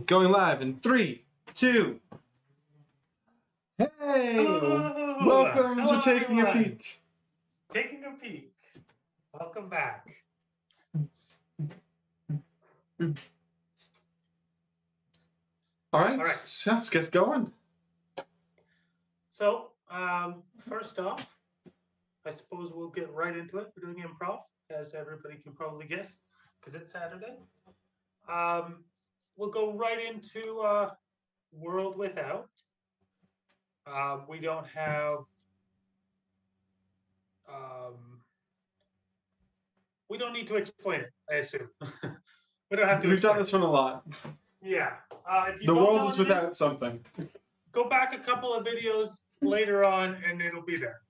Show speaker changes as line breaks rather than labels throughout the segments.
Going live in 3, 2. Hey!
Hello.
Welcome
Hello,
to Taking a
everyone.
Peek.
Taking a peek. Welcome back.
All right,
All right.
so let's get going.
So, first off, I suppose we'll get right into it. We're doing improv, as everybody can probably guess, because it's Saturday. We'll go right into World Without. We don't have. We don't need to explain it, I assume. We don't have to.
We've done
explain
this
it.
one a lot.
Yeah. If you
The
don't
world
know
is
what it
without something.
go back a couple of videos later on, and it'll be there.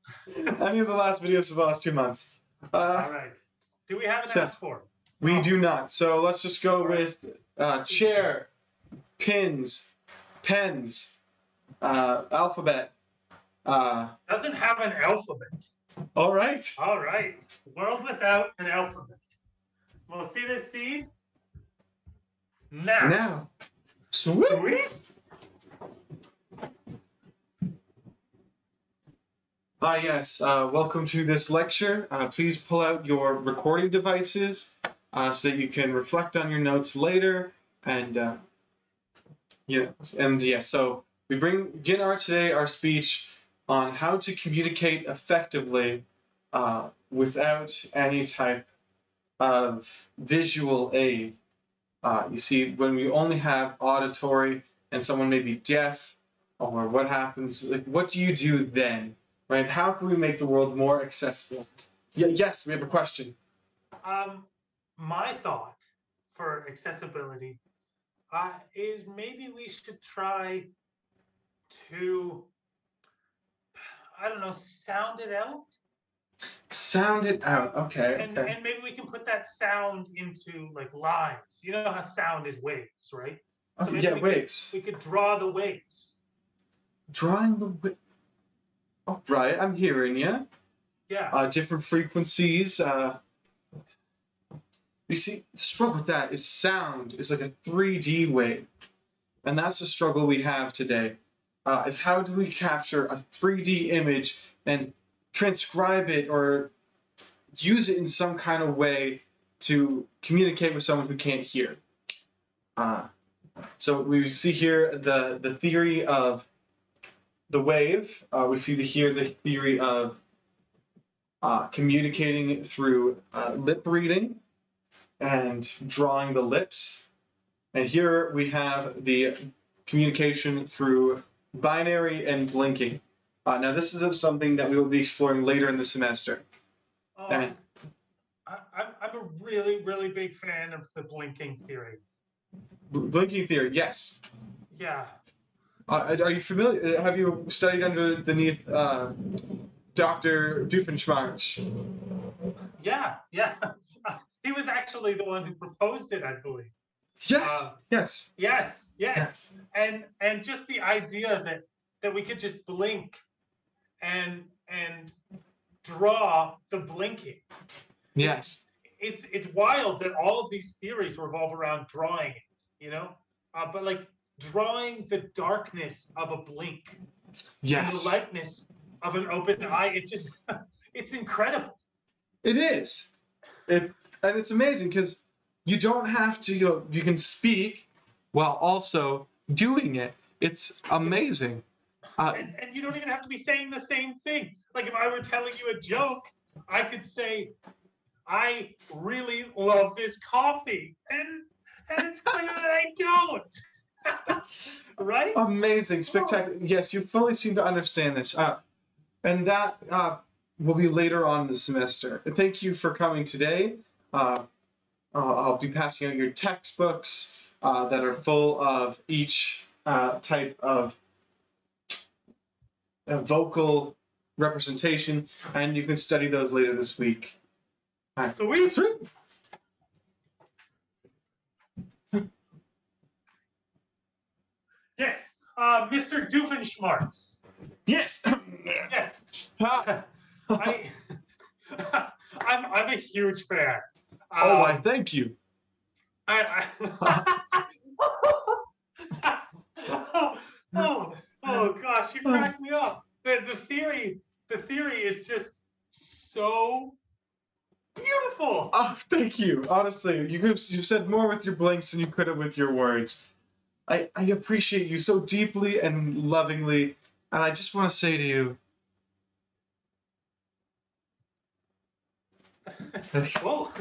Any of the last videos for the last 2 months.
All right. Do we have an app for it?
We
No.
do not. So let's just go
All right.
with chair, pins, pens, alphabet.
Doesn't have an alphabet.
All right.
All right. World without an alphabet. We'll see this scene now.
Now. Sweet.
Sweet.
Yes. Welcome to this lecture. Please pull out your recording devices so that you can reflect on your notes later. And so we begin our speech on how to communicate effectively without any type of visual aid. You see, when we only have auditory and someone may be deaf, or what happens, like, what do you do then? Right? How can we make the world more accessible? Yes, we have a question.
My thought for accessibility is maybe we should try to, I don't know, sound it out.
Sound it out. Okay.
And maybe we can put that sound into like lines. You know how sound is waves, right? So
waves.
We could draw the waves.
Drawing the waves. Oh, right, I'm hearing you.
Yeah.
Different frequencies. You see, the struggle with that is sound is like a 3D wave. And that's the struggle we have today. Is how do we capture a 3D image and transcribe it or use it in some kind of way to communicate with someone who can't hear. So we see here the theory of the wave. We see here the theory of communicating through lip reading and drawing the lips. And here we have the communication through binary and blinking. Now this is something that we will be exploring later in the semester.
I'm a really, really big fan of the blinking theory.
Blinking theory, yes.
Yeah.
Are you familiar? Have you studied underneath Dr. Doofenshmirtz?
Yeah. He was actually the one who proposed it, I believe. Yes. And just the idea that we could just blink and draw the blinking.
Yes.
It's wild that all of these theories revolve around drawing it, you know? But like drawing the darkness of a blink.
Yes.
And the lightness of an open eye, it's incredible.
It is. And it's amazing because you don't have to, you can speak while also doing it. It's amazing.
And you don't even have to be saying the same thing. Like if I were telling you a joke, I could say, I really love this coffee. And it's clear that I don't. Right?
Amazing. Spectacular. Yes, you fully seem to understand this. And that will be later on in the semester. And thank you for coming today. I'll be passing out your textbooks that are full of each type of vocal representation, and you can study those later this week.
Sweet. Yes, Mr. Doofenshmirtz.
Yes.
Yes. I'm a huge fan.
I thank you. you. Honestly, you've said more with your blinks than you could have with your words. I appreciate you so deeply and lovingly, and I just want to say to you.
Whoa.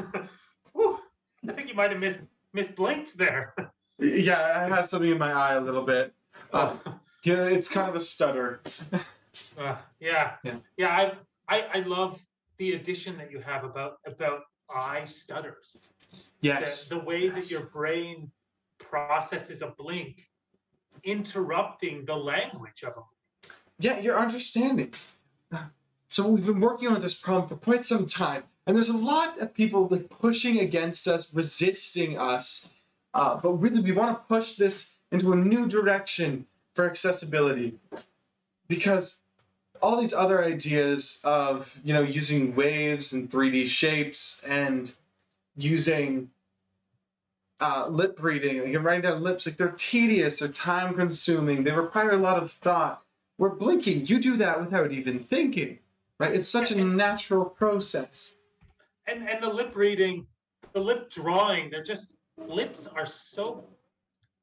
Whew. I think you might have misblinked there.
Yeah, I had something in my eye a little bit.
Oh.
Yeah, it's kind of a stutter.
Yeah.
Yeah.
I love the addition that you have about eye stutters.
Yes.
The way that your brain processes a blink, interrupting the language of a.
Yeah, you're understanding. So we've been working on this problem for quite some time, and there's a lot of people like pushing against us, resisting us. But really, we want to push this into a new direction for accessibility, because all these other ideas of using waves and 3D shapes and using lip reading, like writing down lips, like they're tedious, they're time consuming, they require a lot of thought. We're blinking. You do that without even thinking, right? It's such a natural process.
And the lip reading, the lip drawing, lips are so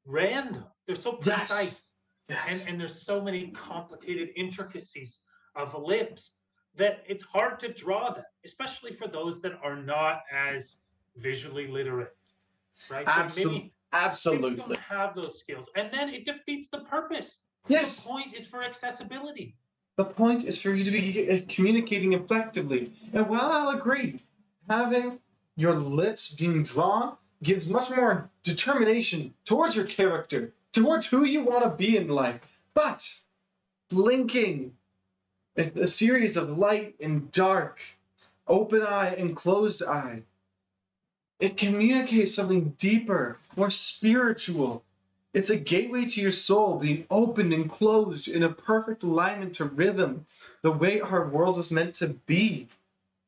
random. They're so precise.
Yes.
And there's so many complicated intricacies of lips that it's hard to draw them, especially for those that are not as visually literate, right?
Absolutely.
Maybe don't have those skills, and then it defeats the purpose.
Yes.
The point is for accessibility.
The point is for you to be communicating effectively. And while I'll agree, having your lips being drawn gives much more determination towards your character, towards who you want to be in life. But blinking, a series of light and dark, open eye and closed eye, it communicates something deeper, more spiritual. It's a gateway to your soul being opened and closed in a perfect alignment to rhythm, the way our world is meant to be.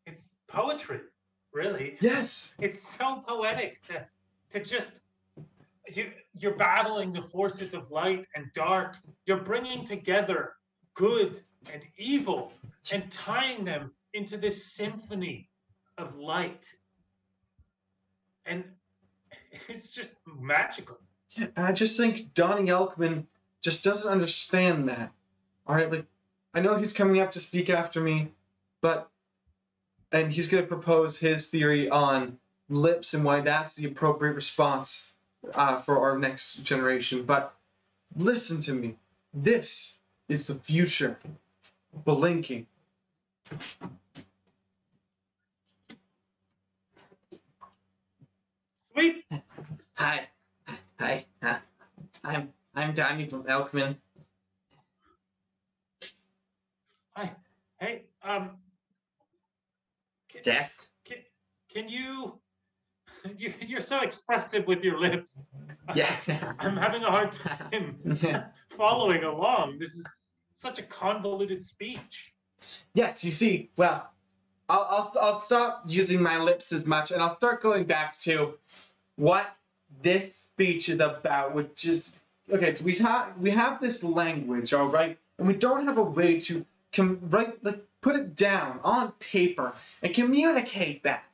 It's poetry, really.
Yes.
It's so poetic to just, you're battling the forces of light and dark. You're bringing together good and evil and tying them into this symphony of light. And it's just magical.
Yeah, and I just think Donnie Elkman just doesn't understand that. All right, like I know he's coming up to speak after me, and he's going to propose his theory on lips and why that's the appropriate response for our next generation. But listen to me. This is the future. Blinking.
Sweet.
Hi. I'm Donnie Elkman.
Hi. Hey,
Death?
Can you? You're so expressive with your lips.
Yeah.
I'm having a hard time following along. This is such a convoluted speech.
Yes, you see, well, I'll stop using my lips as much, and I'll start going back to what this speech is about, which is okay. So we have this language, all right, and we don't have a way to put it down on paper and communicate that.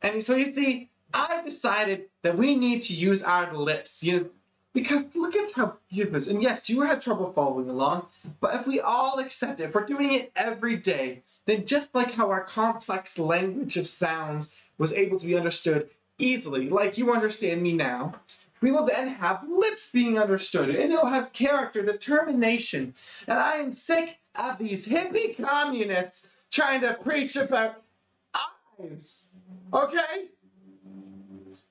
And so you see, I've decided that we need to use our lips, because look at how beautiful it is. And yes, you had trouble following along, but if we all accept it, if we're doing it every day, then just like how our complex language of sounds was able to be understood easily, like you understand me now, we will then have lips being understood, and it'll have character, determination. And I am sick of these hippie communists trying to preach about eyes, okay?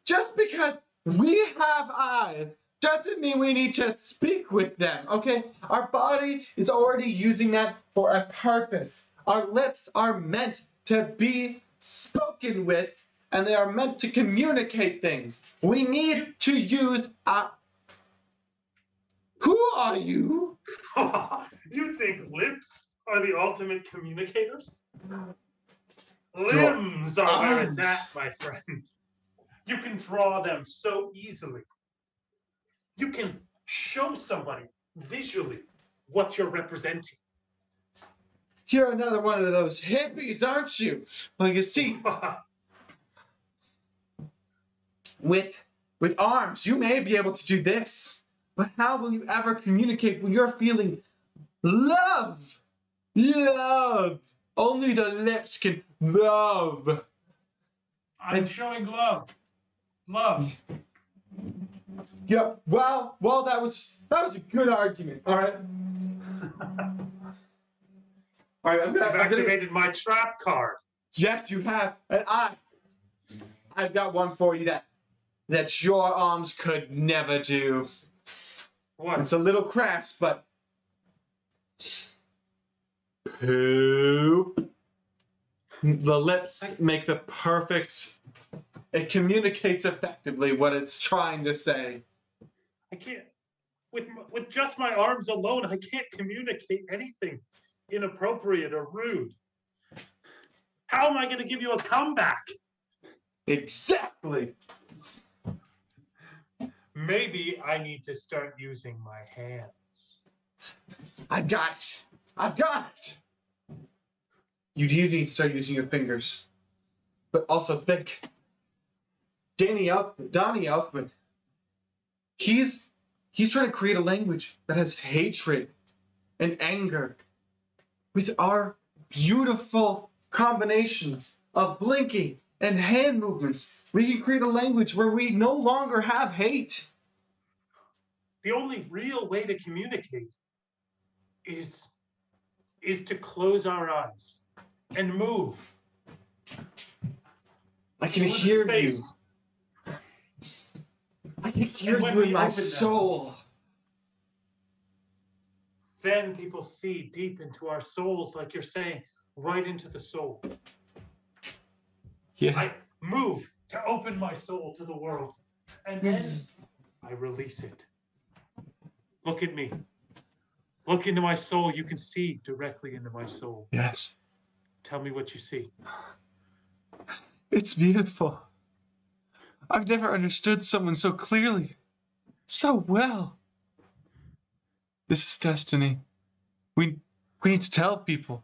Just because we have eyes doesn't mean we need to speak with them, okay? Our body is already using that for a purpose. Our lips are meant to be spoken with, and they are meant to communicate things. We need to use our... Who are you?
You think lips are the ultimate communicators? Limbs are where it's at, my friend. You can draw them so easily. You can show somebody visually what you're representing.
You're another one of those hippies, aren't you? Well, you see, With arms, you may be able to do this, but how will you ever communicate when you're feeling love? Love. Only the lips can love.
I'm showing love. Love.
Yeah. Well, that was a good argument. All right. All right.
I've activated my trap card.
Yes, you have, and I've got one for you that your arms could never do.
What?
It's a little crass, but poop. The lips make the perfect. It communicates effectively what it's trying to say.
I can't. With just my arms alone, I can't communicate anything inappropriate or rude. How am I going to give you a comeback?
Exactly.
Maybe I need to start using my hands.
I've got it. You do need to start using your fingers. But also think. Donnie Elkman. He's trying to create a language that has hatred and anger. With our beautiful combinations of blinking and hand movements, we can create a language where we no longer have hate.
The only real way to communicate is to close our eyes and move.
I can
Move
hear
space.
you. I can hear
when
you
we
in my
open them.
soul.
Then people see deep into our souls, like you're saying, right into the soul.
Yeah.
I move to open my soul to the world, and then I release it. Look at me. Look into my soul. You can see directly into my soul.
Yes.
Tell me what you see.
It's beautiful. I've never understood someone so clearly, so well. This is destiny. We need to tell people.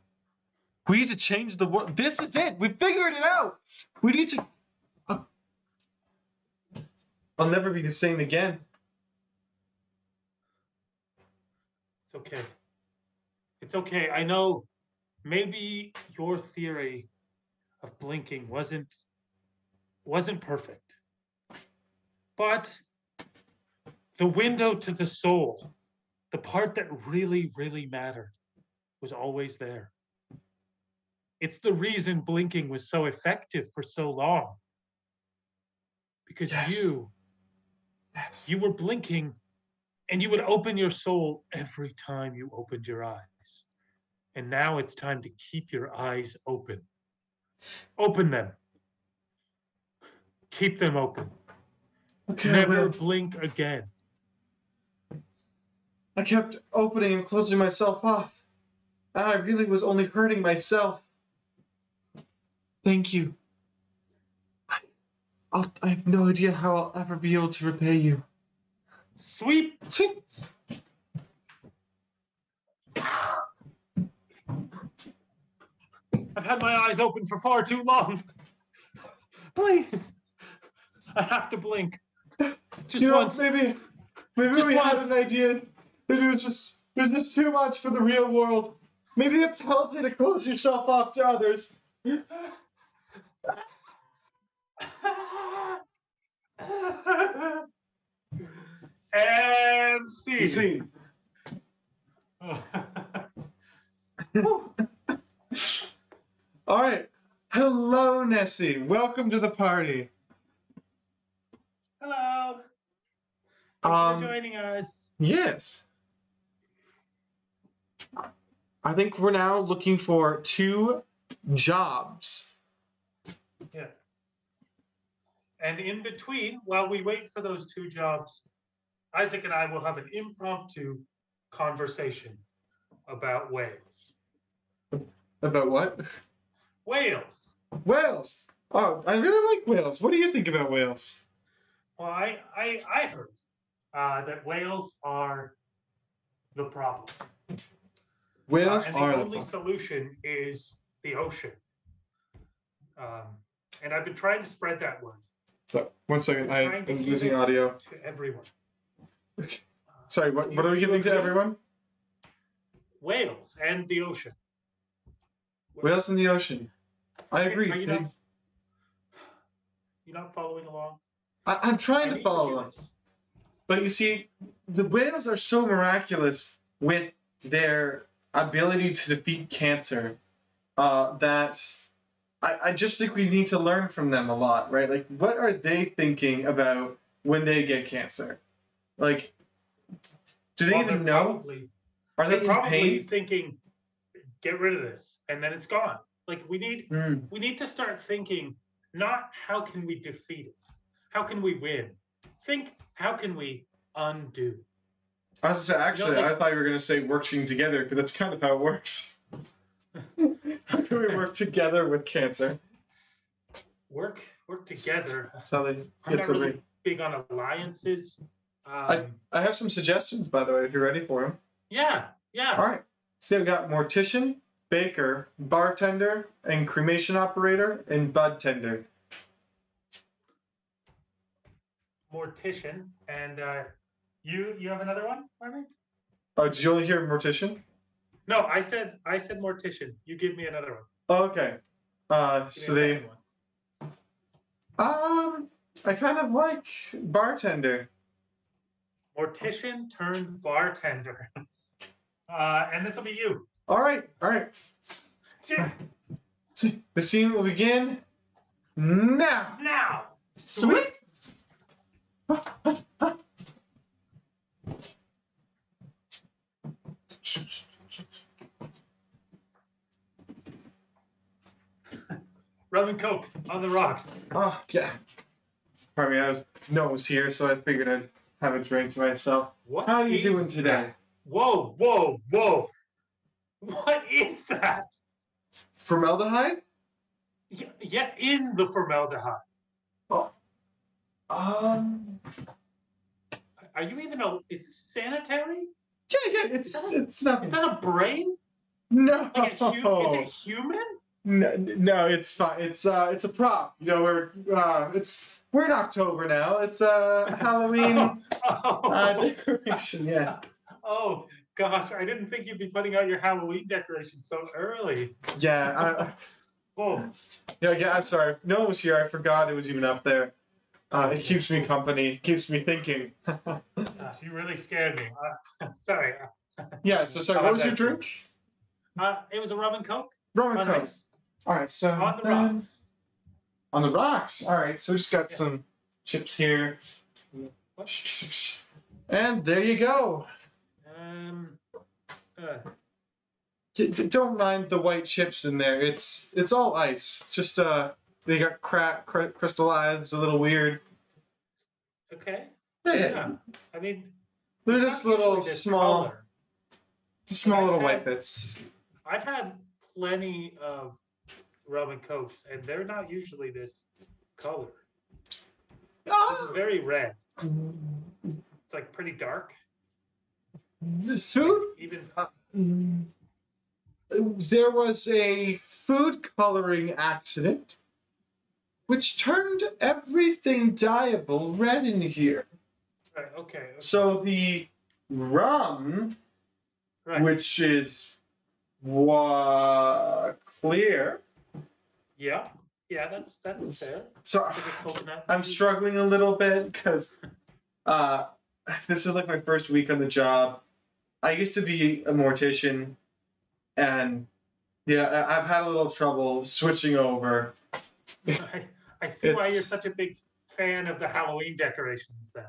We need to change the world. This is it. We figured it out. We need to. I'll never be the same again.
It's okay. It's okay. I know maybe your theory of blinking wasn't perfect. But the window to the soul, the part that really, really mattered, was always there. It's the reason blinking was so effective for so long. Because you were blinking and you would open your soul every time you opened your eyes. And now it's time to keep your eyes open. Open them. Keep them open.
Okay,
Never blink again.
I kept opening and closing myself off. And I really was only hurting myself. Thank you. I have no idea how I'll ever be able to repay you.
Sweep.
Sweep.
I've had my eyes open for far too long. Please. I have to blink. Just once.
Maybe
Just
we had
once.
an idea that it was just too much for the real world. Maybe it's healthy to close yourself off to others.
And see.
See. All right. Hello, Nessie. Welcome to the party.
Hello. Thank you for joining us.
Yes. I think we're now looking for 2 jobs.
Yeah. And in between, while we wait for those 2 jobs, Isaac and I will have an impromptu conversation about whales.
About what?
Whales.
Whales. Oh, I really like whales. What do you think about whales?
Well, I heard that whales are the problem.
Whales
and
are
the
the
only
problem.
solution is the ocean. And I've been trying to spread that word.
So, one second,
Trying
I
to
am
give
losing
it
audio.
to everyone.
Sorry, what are we
You
giving to
agree?
everyone?
Whales and the ocean.
Whales in the ocean. I agree.
Are you not? You're not following along.
I'm trying
I
to
need
follow
hear
them.
this.
But you see, the whales are so miraculous with their ability to defeat cancer that I just think we need to learn from them a lot, right? Like, what are they thinking about when they get cancer? Like, do they
Well,
even
they're
know?
probably
Are
they're
they in
probably
pain?
thinking, get rid of this, and then it's gone. Like we
Mm.
need to start thinking not how can we defeat it, how can we win. Think how can we undo.
I was gonna say, actually,
like-
I thought you were going to say working together, because that's kind of how it works. How can we work together with cancer?
Work together.
That's how they
I'm
get
not
something.
really big on alliances.
I have some suggestions, by the way, if you're ready for them.
Yeah.
All right. So we've got mortician, baker, bartender, and cremation operator, and bud tender.
Mortician, and you have another one, Marvin?
Oh, did you only hear mortician?
No, I said mortician. You give me another one.
Oh, okay.
Give
So
me a
they,
second one.
I kind of like bartender.
Mortician turned bartender. And this will be you.
All right. The scene will begin now.
Now.
Sweet.
Rum and Coke on the rocks.
Oh, yeah. Pardon me, no one was here, so I figured I'd have a drink to myself.
What
How are you
is
doing today?
that? Whoa. What is that?
Formaldehyde?
Yeah, in the formaldehyde.
Oh.
Are you even is it sanitary?
Yeah, it's nothing.
Is that a brain?
No.
Like is it human?
No, it's fine. It's a prop. You know, we're in October now. It's a Halloween decoration. Yeah.
Oh gosh, I didn't think you'd be putting out your Halloween decorations so early.
Yeah.
Oh.
Yeah. I'm sorry. If no one was here, I forgot it was even up there. It keeps me company. Keeps me thinking.
Gosh, you really scared me. Sorry.
Yeah. So sorry. What was your drink?
It was a rum and Coke.
Rum and
On
Coke.
ice.
All right. So
On the rocks.
On the rocks. All right. So we just got some chips here. And there you go. Don't mind the white chips in there. It's all ice. Just they got crystallized a little weird.
Okay.
Yeah.
I mean,
They're
it's
just
not
little
usually this
small,
color.
little white bits.
I've had plenty of rum and Cokes, and they're not usually this color. It's very red. It's like pretty dark.
The food.
Even
There was a food coloring accident, which turned everything dyeable red in here.
right. Okay.
So the rum,
Right.
which is clear.
Yeah. That's fair.
So
Like a coconut.
I'm struggling a little bit because this is like my first week on the job. I used to be a mortician, and yeah, I've had a little trouble switching over.
I see why you're such a big fan of the Halloween decorations. Then.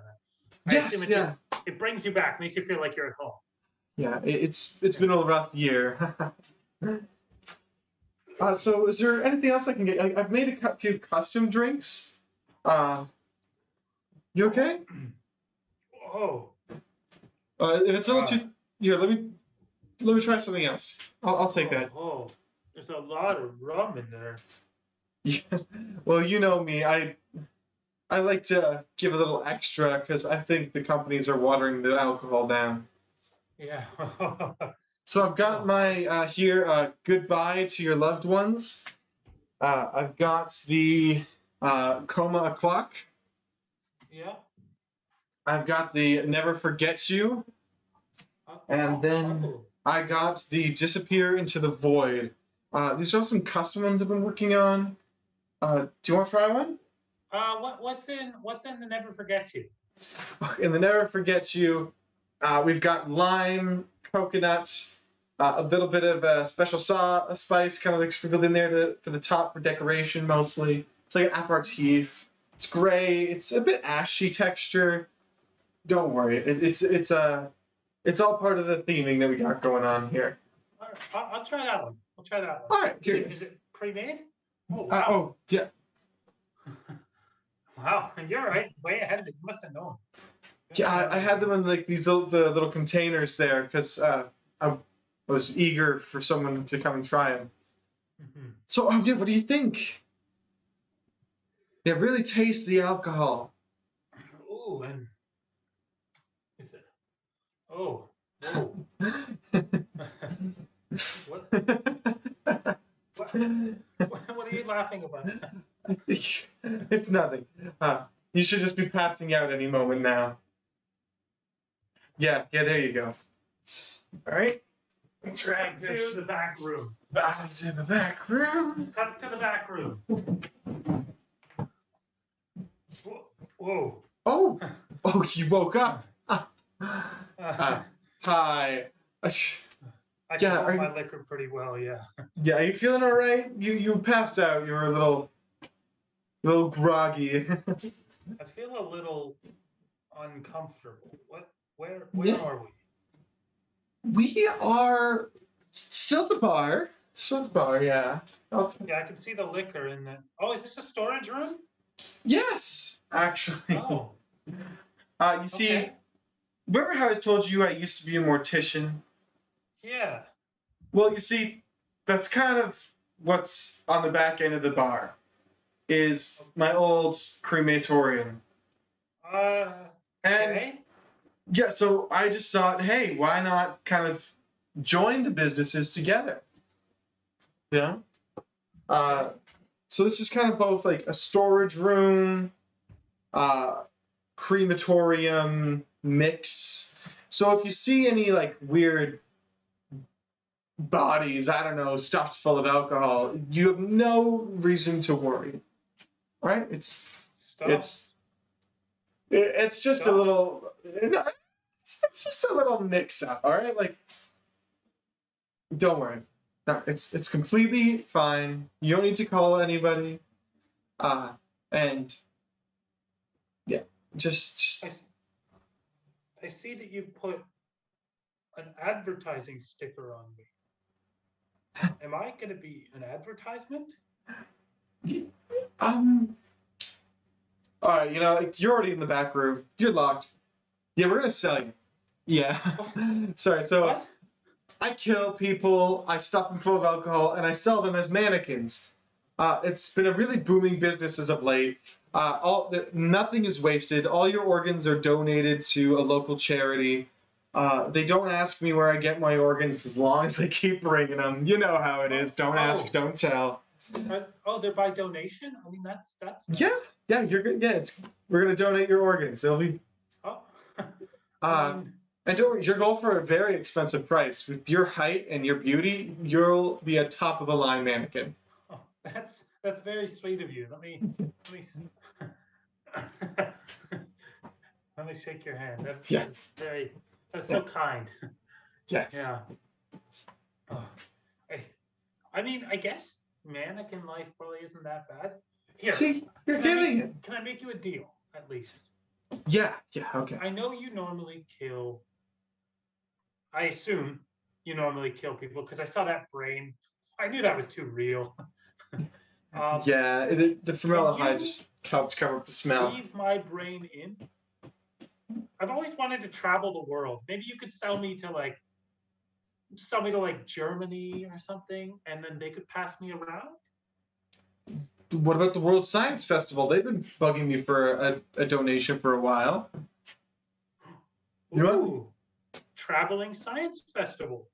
Yes, yeah.
It brings you back, makes you feel like you're at home.
Yeah, it's been a rough year. So is there anything else I can get? I've made a few custom drinks. You okay?
Oh.
If it's a little too, here, let me try something else. I'll take that.
Oh, there's a lot of rum in there.
Yeah. Well, you know me. I like to give a little extra because I think the companies are watering the alcohol down.
Yeah.
So I've got my here. Goodbye to your loved ones. I've got the coma o'clock.
Yeah.
I've got the Never Forget You, and then
Oh.
I got the Disappear into the Void. These are some custom ones I've been working on. Do you want to try one?
What's in the Never Forget You?
In the Never Forget You, we've got lime, coconut, a little bit of special spice kind of like sprinkled in there for the top for decoration mostly. It's like an aperitif. It's gray. It's a bit ashy texture. Don't worry. It's all part of the theming that we got going on here.
All right, I'll try that one. I'll try that one.
All right, here.
Is it pre-made? Oh, wow.
Oh yeah.
Wow, you're right. Way ahead of it. You must have known.
Yeah, I had them in like the little containers there because I was eager for someone to come and try them.
Mhm.
So, yeah, what do you think? Yeah, really taste the alcohol.
Ooh, and is it? Oh, oh. What? What are you laughing about?
It's nothing. You should just be passing out any moment now. Yeah, there you go. All right. Drag this
To the back room.
back to the back room.
Cut to the back room. Whoa.
Oh, you woke up.
I
Hi. Yeah,
control my liquor pretty well, yeah.
Yeah, are you feeling all right? You passed out. You were a little groggy.
I feel a little uncomfortable. Where
Yeah.
are we?
We are still at the bar. Still at the bar, yeah.
Yeah, I can see the liquor in the. Oh, is this a storage room?
Yes, actually.
Oh.
You see,
Okay.
remember how I told you I used to be a mortician?
Yeah.
Well, you see, that's kind of what's on the back end of the bar, is my old crematorium. And
Okay.
yeah, so I just thought, hey, why not kind of join the businesses together? You know? So this is kind of both like a storage room, crematorium mix. So if you see any like weird bodies, I don't know, stuffed full of alcohol, you have no reason to worry. Right? It's just a little, it's just a little mix up. All right, like don't worry. No, it's completely fine. You don't need to call anybody. And yeah, just
I see that you put an advertising sticker on me. Am I going to be an advertisement?
all right, you're already in the back room. You're locked. Yeah, we're gonna sell you. Yeah. Sorry. So
What?
I kill people, I stuff them full of alcohol, and I sell them as mannequins. It's been a really booming business as of late. Nothing is wasted. All your organs are donated to a local charity. They don't ask me where I get my organs as long as they keep bringing them. You know how it is. Don't ask, don't tell.
They're by donation? I mean, that's nice.
Yeah, you're good. Yeah, we're gonna donate your organs. It'll be.
Oh.
And don't worry, you'll go for a very expensive price. With your height and your beauty, you'll be a top of the line mannequin.
Oh, that's very sweet of you. Let me let me shake your hand. That's so kind.
Yes.
Yeah. Oh, I mean, I guess mannequin life probably isn't that bad. Here.
See, you're getting it.
Can I make you a deal, at least?
Yeah, okay.
I know you normally kill. I assume you normally kill people because I saw that brain. I knew that was too real.
The formaldehyde just helps cover up the smell.
Leave my brain in. I've always wanted to travel the world. Maybe you could sell me to like Germany or something, and then they could pass me around.
What about the World Science Festival? They've been bugging me for a donation for a while.
Ooh, traveling science festival.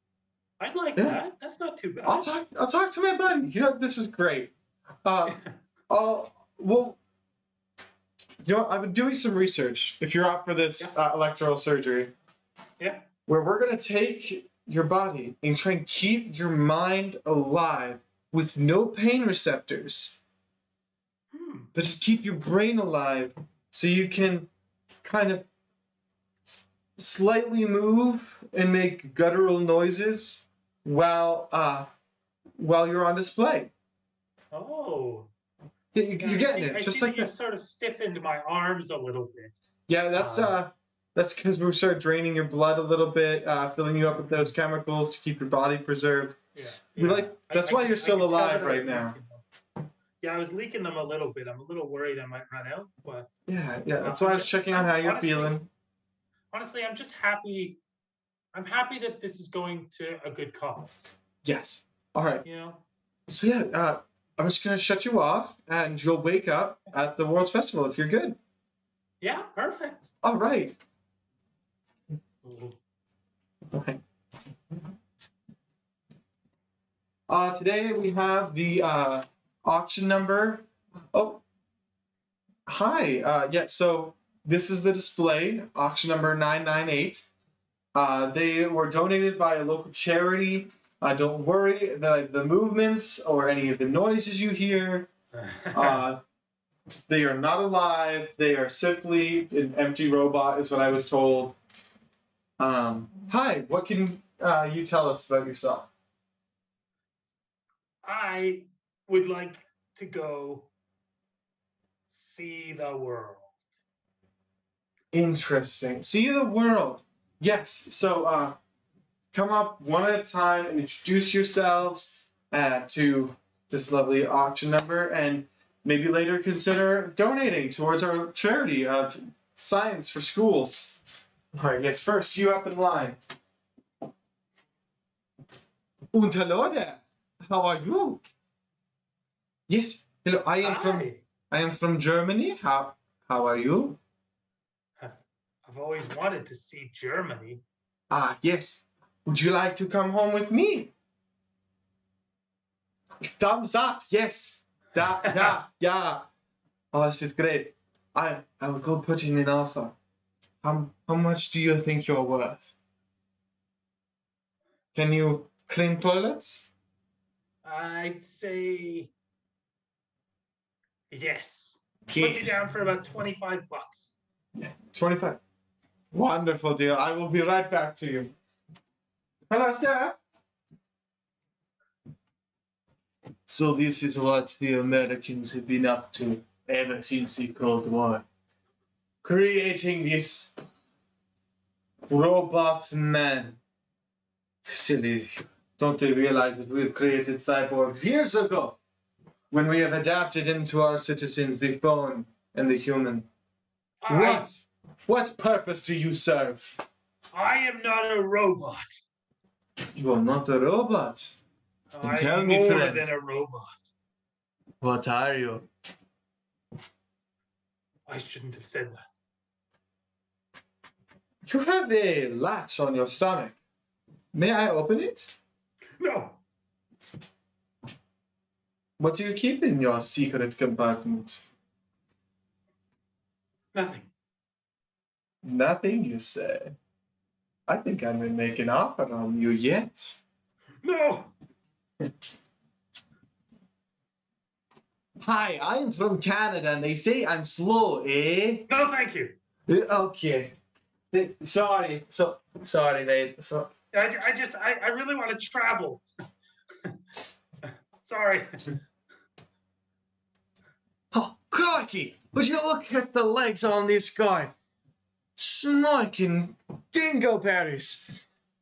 I'd like that. That's not too bad.
I'll talk to my buddy. This is great. Well, You know what? I've been doing some research. If you're up for this electoral surgery,
Yeah.
where we're gonna take your body and try and keep your mind alive with no pain receptors, but just keep your brain alive so you can kind of slightly move and make guttural noises while you're on display.
Oh.
You're getting it,
I
just
see
like
that
that.
you sort of stiffened my arms a little bit.
Yeah, that's because we start draining your blood a little bit, filling you up with those chemicals to keep your body preserved.
Yeah.
That's why you're still alive right now.
Yeah, I was leaking them a little bit. I'm a little worried I might run out, but
Yeah. That's why I was checking on how you're feeling.
honestly, I'm just happy. I'm happy that this is going to a good cause.
Yes. All right.
You know.
So yeah, I'm just gonna shut you off, and you'll wake up at the World's Festival if you're good.
Yeah. Perfect.
All right. Okay. Today we have the auction number. Oh, hi. Yeah, so this is the display, auction number 998. They were donated by a local charity. Don't worry, the movements or any of the noises you hear, they are not alive. They are simply an empty robot, is what I was told. Hi, what can you tell us about yourself?
I would like to go see the world.
Interesting. See the world. Yes. So come up one at a time and introduce yourselves to this lovely auction number, and maybe later consider donating towards our charity of science for schools. All right. Yes. First, you up in line. Und hello there. How are you? Yes. Hello. I am from Germany. How are you?
I've always wanted to see Germany.
Ah, yes. Would you like to come home with me? Thumbs up, yes. Yeah. Oh, this is great. I will go put in an offer. How much do you think you're worth? Can you clean toilets?
I'd say yes. Put
Yes.
me down for about $25.
Yeah, 25. Wonderful deal. I will be right back to you. Hello, Skye. So this is what the Americans have been up to ever since the Cold War. Creating this robot man. Silly. Don't they realize that we've created cyborgs years ago when we have adapted into our citizens the phone and the human? What purpose do you serve?
I am not a robot.
You are not a robot.
I'm
tell me,
more
friend.
than a robot.
What are you?
I shouldn't have said that.
You have a latch on your stomach. May I open it?
No.
What do you keep in your secret compartment?
Nothing.
Nothing, you say? I think I may make an offer on you yet.
No.
Hi, I'm from Canada, and they say I'm slow, eh?
No, thank you.
Okay. Sorry, mate. So,
I really want to travel. Sorry.
oh, crikey! Would you look at the legs on this guy? Smoking dingo berries.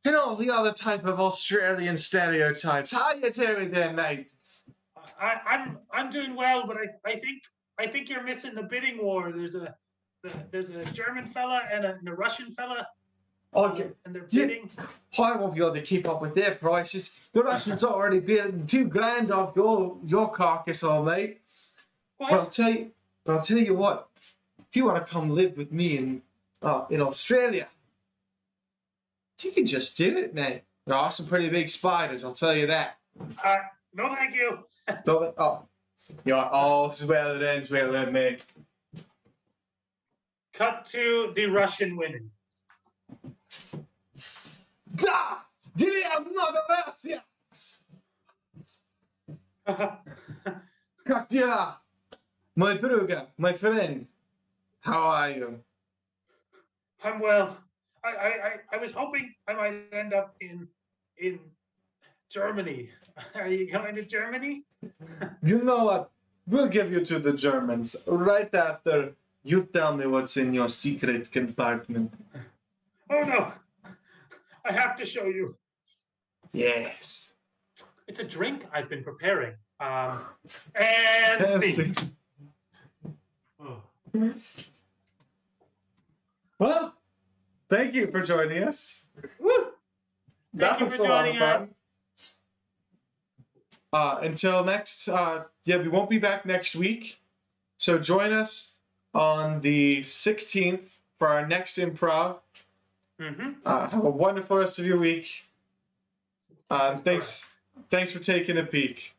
And all the other type of Australian stereotypes. How you doing there, mate?
I'm doing well, but I think you're missing the bidding war. There's a German fella and a Russian fella.
Okay.
And they're bidding.
I won't be able to keep up with their prices. The Russians already bidding $2,000 off your carcass, old mate.
What?
But I'll tell you what. If you want to come live with me in Australia, you can just do it, mate. There are some pretty big spiders, I'll tell you that.
No, thank you.
All's well that ends well, then, mate.
Cut to the Russian women.
Да! Деле много Россия! Как дела? My друга, my friend. How are you?
I'm well. I was hoping I might end up in Germany. Are you going to Germany?
You know what? We'll give you to the Germans right after you tell me what's in your secret compartment.
Oh no! I have to show you.
Yes.
It's a drink I've been preparing. And see. Oh.
Well, thank you for joining us.
Woo!
That
Thank you
was
for
a lot of
joining us.
fun. Until next, we won't be back next week. So join us on the 16th for our next improv.
Mm-hmm.
Have a wonderful rest of your week. Thanks for taking a peek.